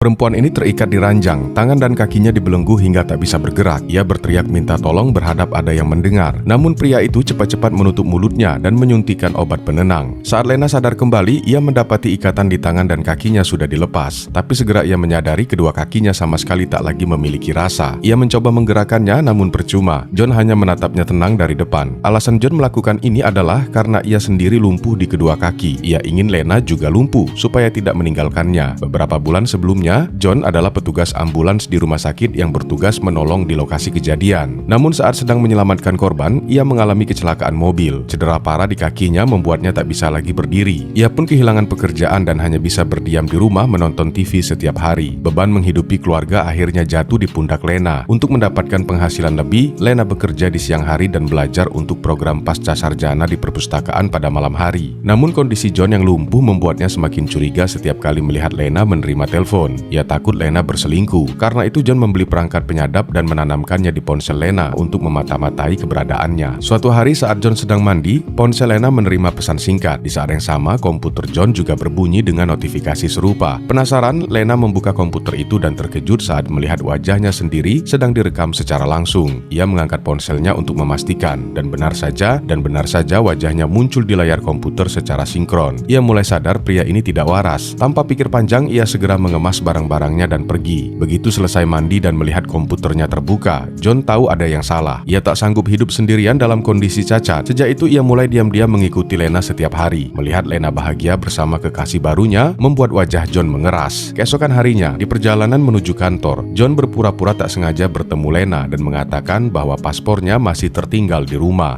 Perempuan ini terikat di ranjang, tangan dan kakinya dibelenggu hingga tak bisa bergerak. Ia berteriak minta tolong berharap ada yang mendengar. Namun pria itu cepat-cepat menutup mulutnya dan menyuntikkan obat penenang. Saat Lena sadar kembali, ia mendapati ikatan di tangan dan kakinya sudah dilepas. Tapi segera ia menyadari kedua kakinya sama sekali tak lagi memiliki rasa. Ia mencoba menggerakkannya namun percuma. John hanya menatapnya tenang dari depan. Alasan John melakukan ini adalah karena ia sendiri lumpuh di kedua kaki. Ia ingin Lena juga lumpuh supaya tidak meninggalkannya. Beberapa bulan sebelumnya, John adalah petugas ambulans di rumah sakit yang bertugas menolong di lokasi kejadian. Namun saat sedang menyelamatkan korban, ia mengalami kecelakaan mobil. Cedera parah di kakinya membuatnya tak bisa lagi berdiri. Ia pun kehilangan pekerjaan dan hanya bisa berdiam di rumah menonton TV setiap hari. Beban menghidupi keluarga akhirnya jatuh di pundak Lena. Untuk mendapatkan penghasilan lebih, Lena bekerja di siang hari dan belajar untuk program pasca sarjana di perpustakaan pada malam hari. Namun kondisi John yang lumpuh membuatnya semakin curiga setiap kali melihat Lena menerima telepon. Ia takut Lena berselingkuh. Karena itu John membeli perangkat penyadap dan menanamkannya di ponsel Lena untuk memata-matai keberadaannya. Suatu hari saat John sedang mandi, ponsel Lena menerima pesan singkat. Di saat yang sama, komputer John juga berbunyi dengan notifikasi serupa. Penasaran, Lena membuka komputer itu dan terkejut saat melihat wajahnya sendiri sedang direkam secara langsung. Ia mengangkat ponselnya untuk memastikan, dan benar saja wajahnya muncul di layar komputer secara sinkron. Ia mulai sadar pria ini tidak waras. Tanpa pikir panjang, ia segera mengemas barang-barangnya dan pergi. Begitu selesai mandi dan melihat komputernya terbuka, John tahu ada yang salah. Ia tak sanggup hidup sendirian dalam kondisi cacat. Sejak itu ia mulai diam-diam mengikuti Lena setiap hari. Melihat Lena bahagia bersama kekasih barunya membuat wajah John mengeras. Keesokan harinya, di perjalanan menuju kantor, John berpura-pura tak sengaja bertemu Lena dan mengatakan bahwa paspornya masih tertinggal di rumah.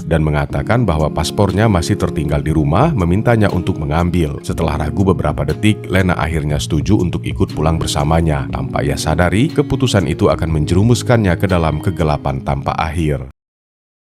Memintanya untuk mengambil. Setelah ragu beberapa detik, Lena akhirnya setuju untuk ikut pulang bersamanya. Tanpa ia sadari, keputusan itu akan menjerumuskannya ke dalam kegelapan tanpa akhir.